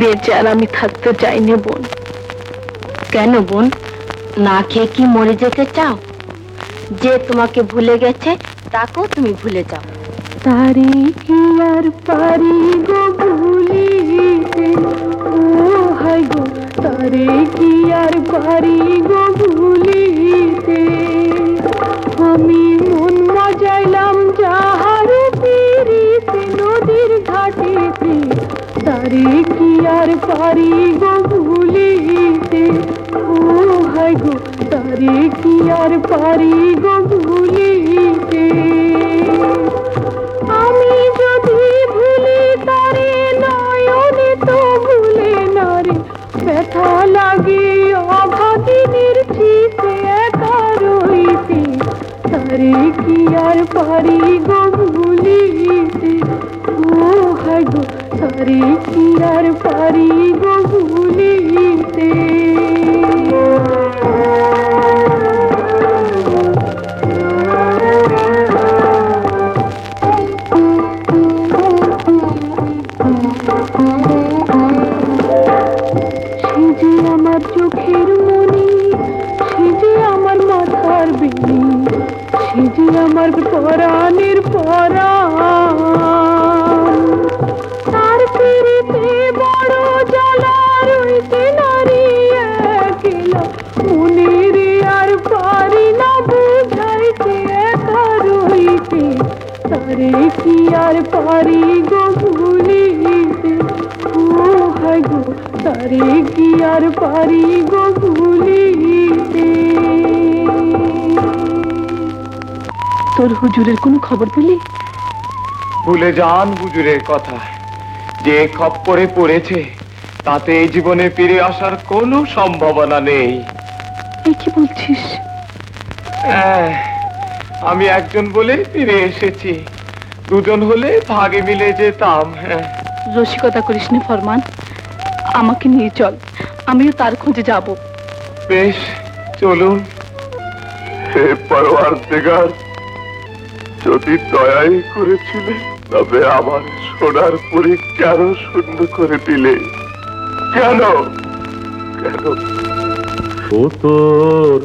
বেঁচে আর আমি থাকতে চাই না বোন। কেন বোন, না খেয়ে কি মরে যেতে চাও? যে তোমাকে ভুলে গেছে তাকেও তুমি ভুলে যাও। তারে কি আর পারি গো ভুলিতে, ও হাই গো তারে কি আর পারি গো ভুলিতে। আমি মন মজাইলাম যাহার তীরিতে নদীর ঘাটেতে, তারে কি আর পারি গো ভুলিতে, ও হাই গো তারে কি আর পারি গো ভুলিতে। আমি যদি ভুলি তারে নয়নে তো ভুলে না রে, ব্যথা লাগে অভাগিনীর চিতে একা রইতে, তারে কি আর পারি গো ভুলিতে, ও হাই গো তারে কি আর পারি গো ভুলিতে। আমার চোখের মনি, সে যে আমার মাথার বেনি, সে যে আমার পরাণের পরাণ। তার পিড়িতে বড় জ্বালা রইতে নারী একলা, মনে রে আর পারি না বুঝাইতে একা রইতে, তারে কি আর পারি গো ভুলিতে, ও হাই গো তারে কি আর পারি গো ভুলিতে। তোর হুজুরের কোনো খবর পেলি? ভুলে যান হুজুরের কথা, যে খপ্পরে পড়েছে তাতে এই জীবনে ফিরে আসার কোনো সম্ভাবনা নেই। এই কি বলছিস? আমি একজন বলে ফিরে এসেছি, দুজন হলে ভাগে মিলে যেতাম। রসিকতা করিস নি ফরমান, আমাকে নিয়ে চল, আমিও তার খোঁজে যাব। বেশ চলুন। হে পরওয়ারদিগার, যদি দয়াই করেছিলে তবে আমার সোনার পরী কেন শূন্য করে দিলে? কেন কেন? ও তোর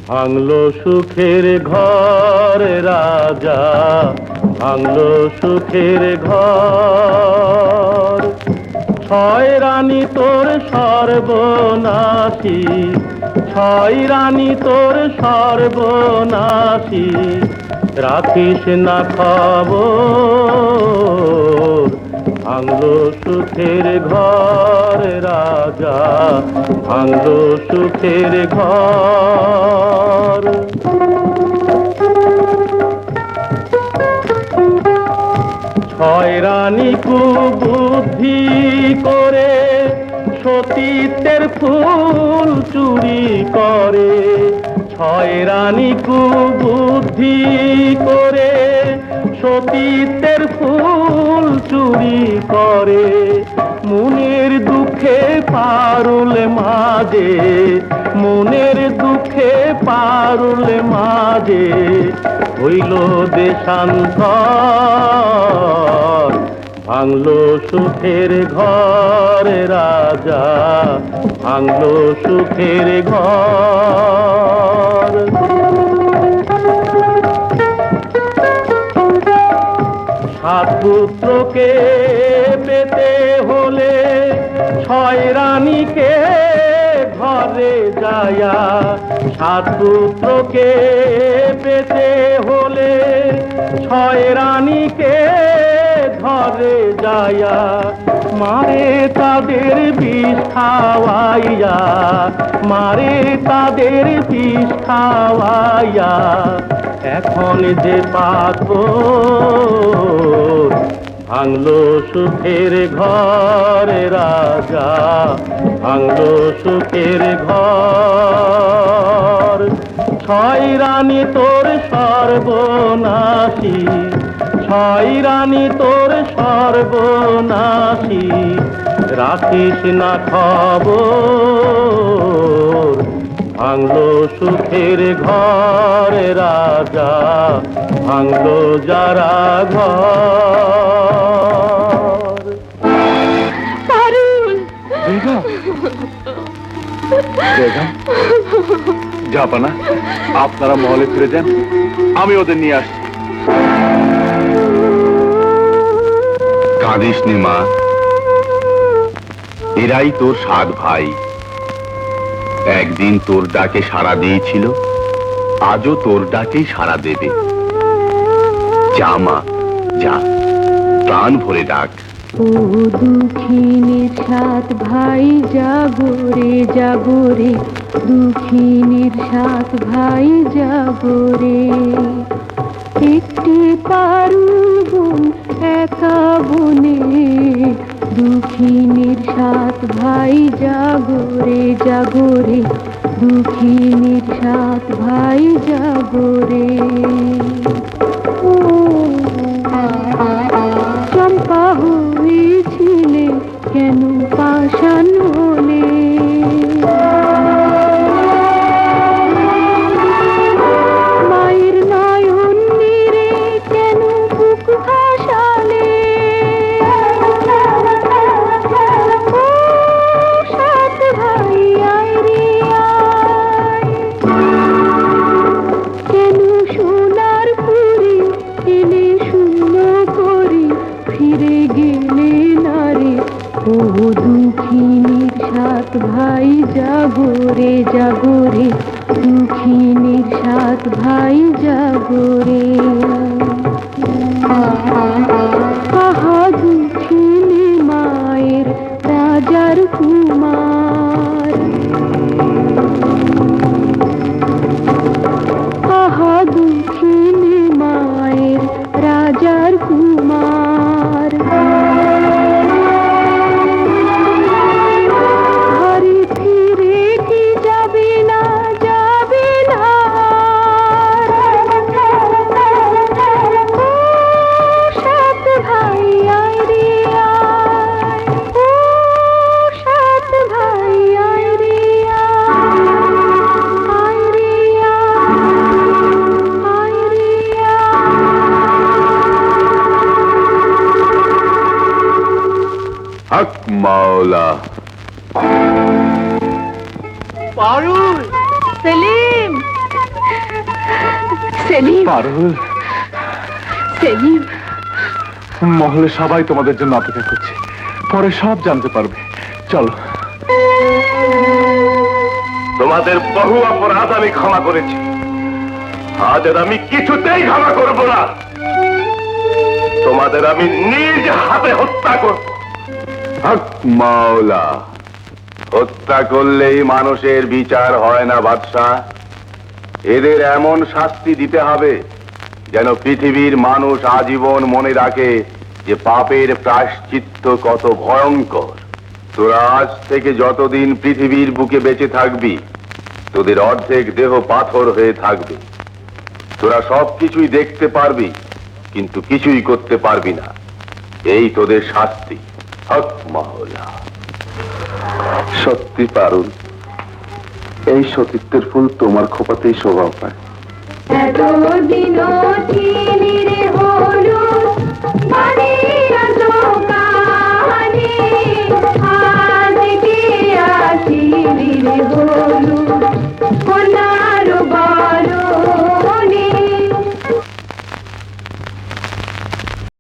ভাঙলো সুখের ঘর রাজা, ভাঙলো সুখের ঘর। ছয় রানী তোর সর্বনাশী, ছয় রানী তোর সর্বনাশী, রাখিস না খবর। ভাঙলো সুখের ঘর রাজা, ভাঙলো সুখের ঘর। ছয় রানী কুবুদ্ধি করে সতীত্বের ফুল চুরি করে, ছয় রানী কুবুদ্ধি করে সতীত্বের ফুল চুরি করে। মনের দুঃখে পারুল মাঝে, মনের দুঃখে পারুল মাঝে হইল দেশান্তর। ভাঙলো সুখের ঘর রাজা, ভাঙলো সুখের ঘর। সাত পুত্রকে পেতে হলে ছয় রানীকে ঘরে যায়া, সাত পুত্রকে পেতে হলে ছয় রানীকে ঘরে যায়া, মারে তাদের বিষ খাওয়াইয়া, মারে তাদের বিষ খাওয়াইয়া। এখন যে পাথর ভাঙলো সুখের ঘর রাজা, ভাঙলো সুখের ঘর। ছয় রানী তোর সর্বনাশী, ছয় রানী তোর সর্বনাশী, রাখিস না খবর। ভাঙলো সুখের ঘর রাজা, ভাঙলো যারা ঘর। পারুল, বেগম বেগম জাপানা, আপনারা মহলে ফিরে যান, আমি ওদের নিয়ে আসছি। কাঁদিস নি মা, এরাই তোর 7 ভাই। একদিন তোর ডাকে সাড়া দিয়েছিল, আজও তোর ডাকেই সাড়া দেবে। যা মা, যা, প্রাণ ভরে ডাক। ও দুঃখিনীর 7 ভাই জাগরে জাগরে, দুঃখিনীর 7 ভাই জাগরে। একটি পারুবন একা বনে, দুঃখিনীর 7 ভাই জাগরে জাগরে, দুঃখিনীর 7 ভাই জাগরে। চম্পা হয়েছিলে কেন পাষাণ হলে, মায়ের নয়ন নীরে কেন বুক ভাসালে। ও 7 ভাই আয় রে আয়, কেন সোনার পুরী এলে শূন্য করে, ফিরে গেলে না রে। ও দুঃখিনীর 7 ভাই জাগরে জাগরে, দুঃখিনীর 7 ভাই জাগরে। আহা দুঃখিনী মায়ের রাজার কুমার, আহা দুঃখিনী মায়ের রাজার কুমার। ঘরে ফিরে কি যাবে না যাবে না, ও 7 ভাই আয় রে আয়, ও 7 ভাই আয় রে আয় রে আয় রে হক মাওলা। পারুল, সেলিম, সেলিম, পারুল, সেলিম। মহলে সবাই তোমাদের জন্য অপেক্ষা করছে, পরে সব জানতে পারবে। চলো। তোমাদের বহু অপরাধ আমি ক্ষমা করেছি, আজ আর আমি কিছুতেই ক্ষমা করব না। তোমাদের আমি নিজ হাতে হত্যা করব। হক মাওলা। হত্যা করলেই মানুষের বিচার হয় না বাদশাহ, এদের এমন শাস্তি দিতে হবে যেন পৃথিবীর মানুষ আজীবন মনে রাখে যে পাপের প্রায়শ্চিত্ত কত ভয়ঙ্কর। তোরা আজ থেকে যতদিন পৃথিবীর বুকে বেঁচে থাকবি, তোদের অর্ধেক দেহ পাথর হয়ে থাকবে। তোরা সবকিছুই দেখতে পারবি, কিন্তু কিছুই করতে পারবি না। এই তোদের শাস্তি। হক মাওলা। সত্যি পারুল, এই সতীত্বের ফুল তোমার খোপাতেই শোভা পায়। এতদিন